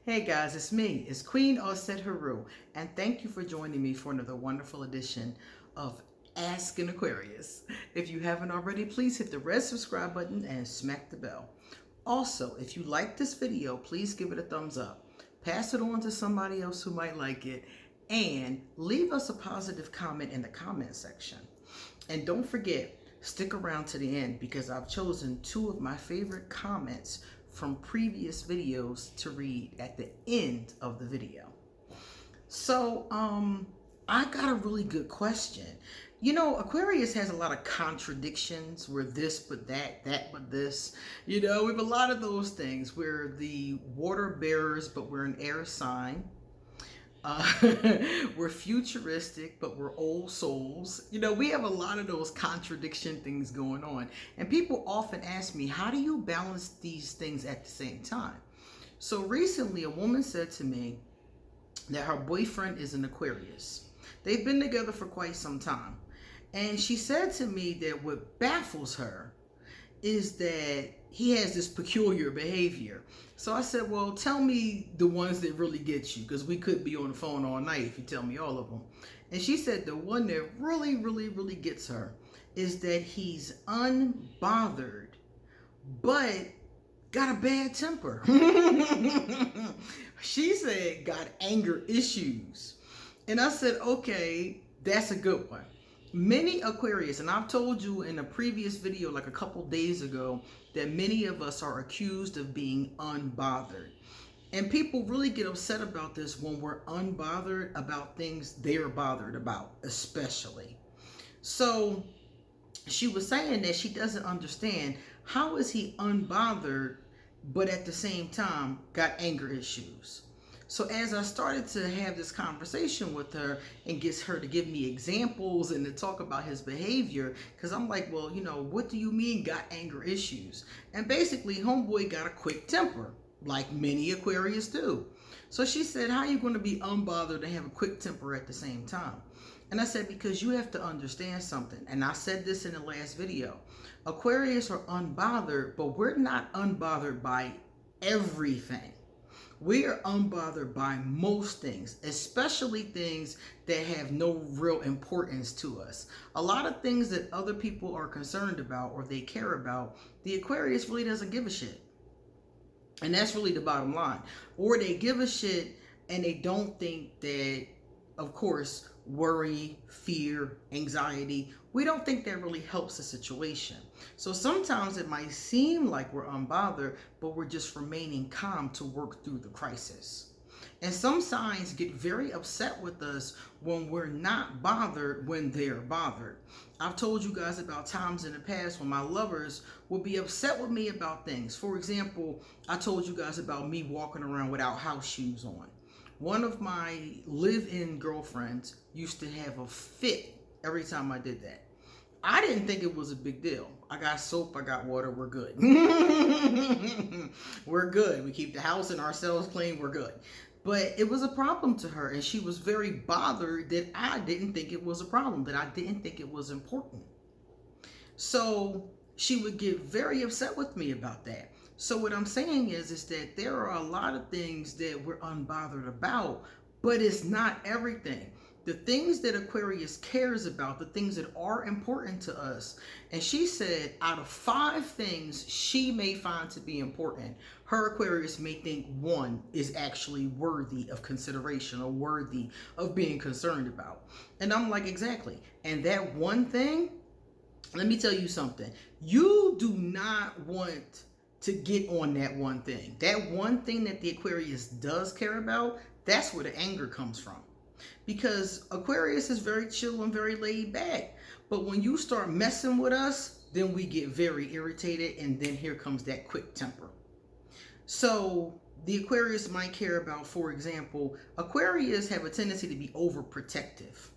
Hey guys, it's me. It's Queen Osset Haru, and thank you for joining me for another wonderful edition of Ask an Aquarius. If you haven't already, please hit the red subscribe button and smack the bell. Also, if you like this video, please give it a thumbs up. Pass it on to somebody else who might like it, and leave us a positive comment in the comment section. And don't forget, stick around to the end because I've chosen two of my favorite comments from previous videos to read at the end of the video. So, I got a really good question. You know, Aquarius has a lot of contradictions. We're this but that, that but this. You know, we have a lot of those things. We're the water bearers, but we're an air sign. We're futuristic, but we're old souls. You know, we have a lot of those contradiction things going on. And people often ask me, how do you balance these things at the same time? So recently, a woman said to me that her boyfriend is an Aquarius. They've been together for quite some time. And she said to me that what baffles her is that he has this peculiar behavior. So I said, well, tell me the ones that really get you, because we could be on the phone all night if you tell me all of them. And she said the one that really gets her is that he's unbothered, but got a bad temper. She said got anger issues. And I said, okay, that's a good one. Many Aquarius, and I've told you in a previous video like a couple days ago that many of us are accused of being unbothered. And people really get upset about this when we're unbothered about things they're bothered about, especially. So she was saying that she doesn't understand, how is he unbothered but at the same time got anger issues? So as I started to have this conversation with her and gets her to give me examples and to talk about his behavior, because I'm like, well, you know, what do you mean got anger issues? And basically, homeboy got a quick temper, like many Aquarius do. So she said, how are you going to be unbothered and have a quick temper at the same time? And I said, because you have to understand something. And I said this in the last video. Aquarius are unbothered, but we're not unbothered by everything. We are unbothered by most things, especially things that have no real importance to us. A lot of things that other people are concerned about or they care about, the Aquarius really doesn't give a shit. And that's really the bottom line. Or they give a shit and they don't think that, of course, worry, fear, anxiety, we don't think that really helps the situation. So sometimes it might seem like we're unbothered, but we're just remaining calm to work through the crisis. And some signs get very upset with us when we're not bothered when they're bothered. I've told you guys about times in the past when my lovers would be upset with me about things. For example, I told you guys about me walking around without house shoes on. One of my live-in girlfriends used to have a fit every time I did that. I didn't think it was a big deal. I got soap, I got water, we're good. We're good. We keep the house and ourselves clean, we're good. But it was a problem to her, and she was very bothered that I didn't think it was a problem, that I didn't think it was important. So she would get very upset with me about that. So what I'm saying is that there are a lot of things that we're unbothered about, but it's not everything. The things that Aquarius cares about, the things that are important to us. And she said out of 5 things she may find to be important, her Aquarius may think one is actually worthy of consideration or worthy of being concerned about. And I'm like, exactly. And that one thing, let me tell you something. You do not want to get on that one thing. That one thing that the Aquarius does care about, that's where the anger comes from. Because Aquarius is very chill and very laid back. But when you start messing with us, then we get very irritated, and then here comes that quick temper. So the Aquarius might care about, for example, Aquarius have a tendency to be overprotective.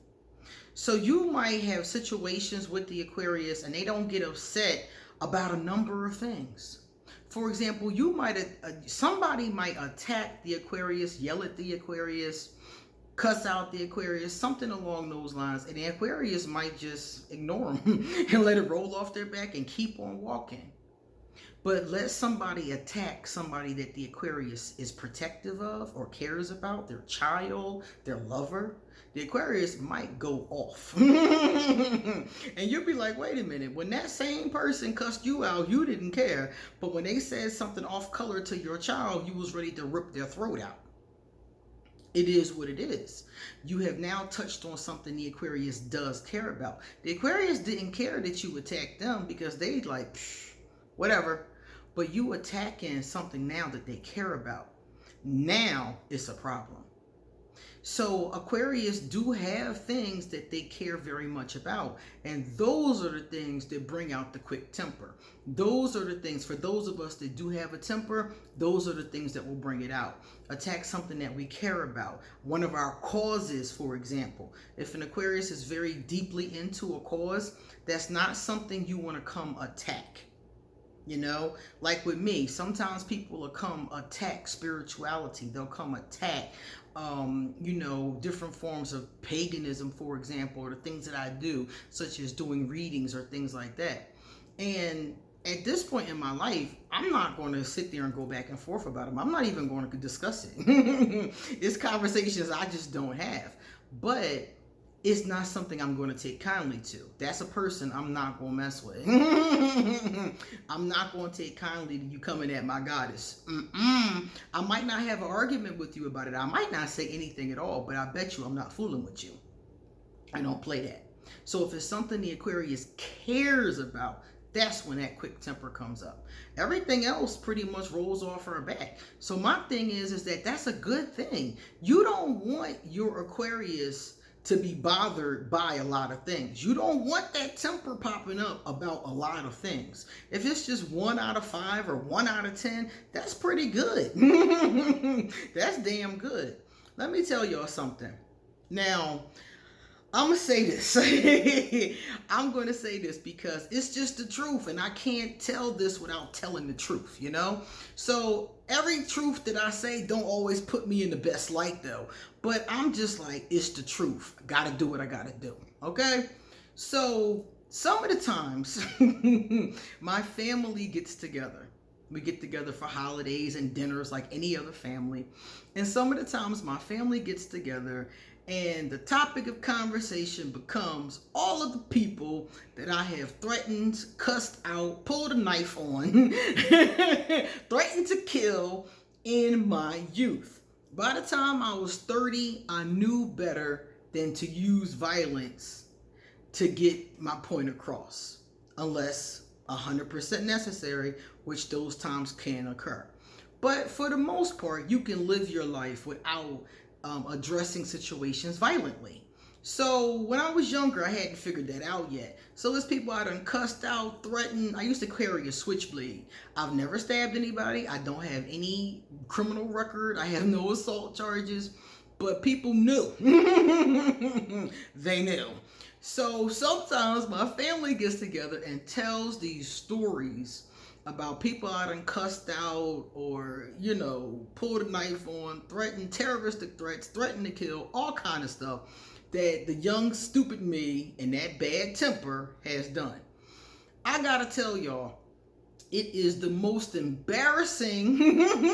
So you might have situations with the Aquarius and they don't get upset about a number of things. For example, somebody might attack the Aquarius, yell at the Aquarius, cuss out the Aquarius, something along those lines, and the Aquarius might just ignore them and let it roll off their back and keep on walking. But let somebody attack somebody that the Aquarius is protective of or cares about, their child, their lover. The Aquarius might go off. And you'll be like, wait a minute, when that same person cussed you out, you didn't care. But when they said something off color to your child, you was ready to rip their throat out. It is what it is. You have now touched on something the Aquarius does care about. The Aquarius didn't care that you attacked them because they like, whatever. But you attacking something now that they care about. Now it's a problem. So Aquarius do have things that they care very much about. And those are the things that bring out the quick temper. Those are the things, for those of us that do have a temper, those are the things that will bring it out. Attack something that we care about. One of our causes, for example. If an Aquarius is very deeply into a cause, that's not something you want to come attack. You know, like with me, sometimes people will come attack spirituality. They'll come attack, you know, different forms of paganism, for example, or the things that I do, such as doing readings or things like that. And at this point in my life, I'm not going to sit there and go back and forth about them. I'm not even going to discuss it. It's conversations I just don't have. But it's not something I'm going to take kindly to. That's a person I'm not going to mess with. I'm not going to take kindly to you coming at my goddess. I might not have an argument with you about it. I might not say anything at all, but I bet you I'm not fooling with you. I don't play that. So if it's something the Aquarius cares about, that's when that quick temper comes up. Everything else pretty much rolls off her back. So my thing is that that's a good thing. You don't want your Aquarius to be bothered by a lot of things. You don't want that temper popping up about a lot of things. If it's just 1 out of 5 or 1 out of 10, that's pretty good. That's damn good. Let me tell y'all something. Now, I'm going to say this. I'm going to say this because it's just the truth, and I can't tell this without telling the truth, you know? So every truth that I say don't always put me in the best light, though. But I'm just like, it's the truth. I got to do what I got to do, okay? So some of the times, my family gets together. We get together for holidays and dinners like any other family. And some of the times my family gets together and the topic of conversation becomes all of the people that I have threatened, cussed out, pulled a knife on, threatened to kill in my youth. By the time I was 30, I knew better than to use violence to get my point across, unless 100% necessary, which those times can occur. But for the most part, you can live your life without addressing situations violently. So when I was younger, I hadn't figured that out yet. So there's people I done cussed out, threatened. I used to carry a switchblade. I've never stabbed anybody. I don't have any criminal record. I have no assault charges. But people knew. They knew. So sometimes my family gets together and tells these stories about people I done cussed out or, you know, pulled a knife on, threatened terroristic threats, threatened to kill, all kind of stuff that the young, stupid me and that bad temper has done. I gotta tell y'all, it is the most embarrassing, it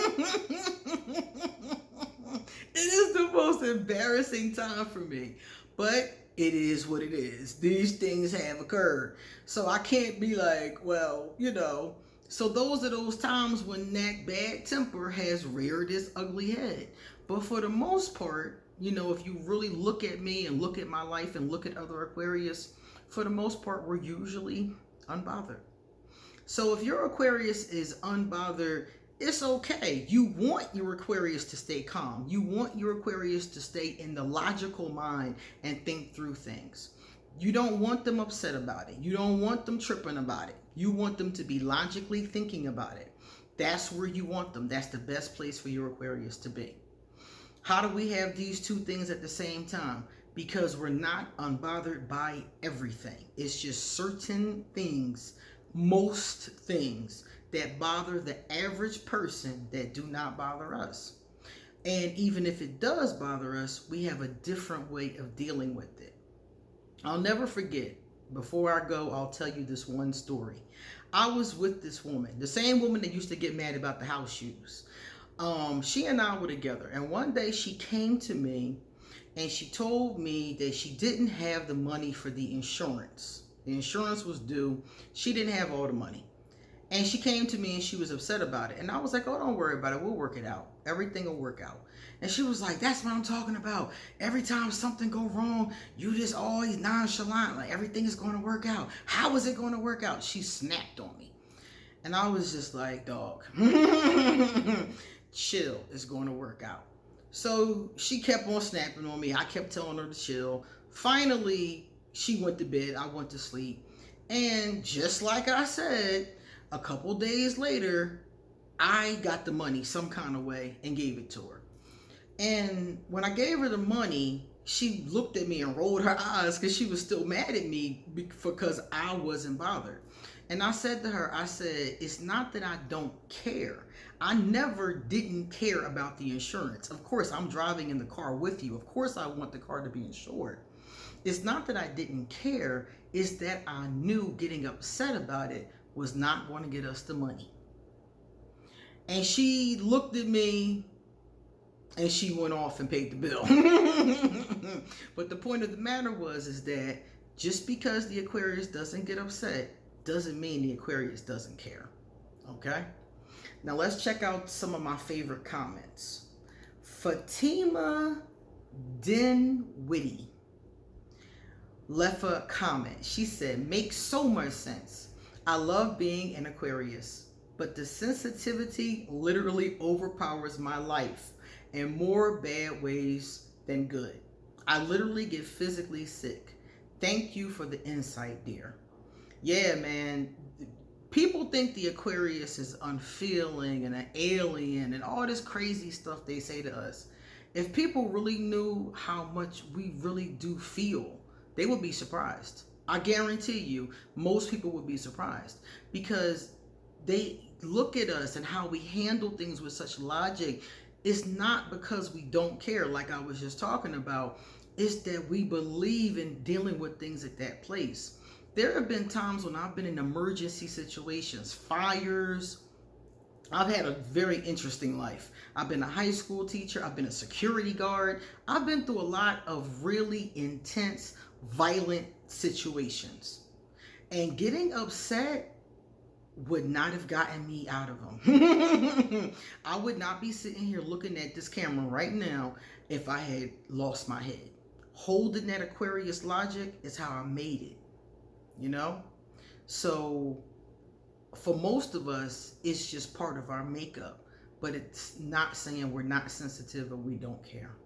is the most embarrassing time for me, but it is what it is. These things have occurred. So I can't be like, well, you know. So those are those times when that bad temper has reared its ugly head. But for the most part, you know, if you really look at me and look at my life and look at other Aquarius, for the most part, we're usually unbothered. So if your Aquarius is unbothered, it's okay. You want your Aquarius to stay calm. You want your Aquarius to stay in the logical mind and think through things. You don't want them upset about it. You don't want them tripping about it. You want them to be logically thinking about it. That's where you want them. That's the best place for your Aquarius to be. How do we have these two things at the same time? Because we're not unbothered by everything. It's just certain things, most things, that bother the average person that do not bother us. And even if it does bother us, we have a different way of dealing with it. I'll never forget. Before I go, I'll tell you this one story. I was with this woman, the same woman that used to get mad about the house shoes. She and I were together, and one day she came to me and she told me that she didn't have the money for the insurance. The insurance was due. She didn't have all the money. And she came to me and she was upset about it. And I was like, oh, don't worry about it. We'll work it out. Everything will work out. And she was like, that's what I'm talking about. Every time something go wrong, you just always nonchalant. Like, everything is going to work out. How is it going to work out? She snapped on me. And I was just like, dog, chill. It's going to work out. So she kept on snapping on me. I kept telling her to chill. Finally, she went to bed. I went to sleep. And just like I said, a couple days later, I got the money some kind of way and gave it to her. And when I gave her the money, she looked at me and rolled her eyes because she was still mad at me because I wasn't bothered. And I said to her, I said, it's not that I don't care. I never didn't care about the insurance. Of course, I'm driving in the car with you. Of course, I want the car to be insured. It's not that I didn't care. It's that I knew getting upset about it was not going to get us the money. And she looked at me and she went off and paid the bill. But the point of the matter is that just because the Aquarius doesn't get upset doesn't mean the Aquarius doesn't care. Okay? Now let's check out some of my favorite comments. Fatima Dinwiddie left a comment. She said, makes so much sense. I love being an Aquarius, but the sensitivity literally overpowers my life in more bad ways than good. I literally get physically sick. Thank you for the insight, dear. Yeah, man. People think the Aquarius is unfeeling and an alien and all this crazy stuff they say to us. If people really knew how much we really do feel, they would be surprised. I guarantee you, most people would be surprised because they look at us and how we handle things with such logic. It's not because we don't care, like I was just talking about. It's that we believe in dealing with things at that place. There have been times when I've been in emergency situations, fires. I've had a very interesting life. I've been a high school teacher. I've been a security guard. I've been through a lot of really intense, violent situations. And getting upset would not have gotten me out of them. I would not be sitting here looking at this camera right now if I had lost my head. Holding that Aquarius logic is how I made it. You know? So for most of us, it's just part of our makeup. But it's not saying we're not sensitive or we don't care.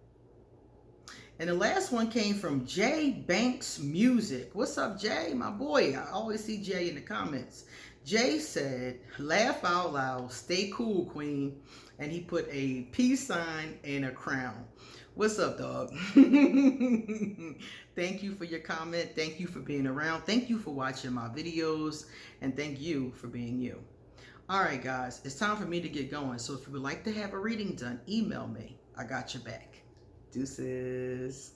And the last one came from Jay Banks Music. What's up, Jay? My boy. I always see Jay in the comments. Jay said, laugh out loud, stay cool, queen. And he put a peace sign and a crown. What's up, dog? Thank you for your comment. Thank you for being around. Thank you for watching my videos. And thank you for being you. All right, guys, it's time for me to get going. So if you would like to have a reading done, email me. I got your back. Deuces.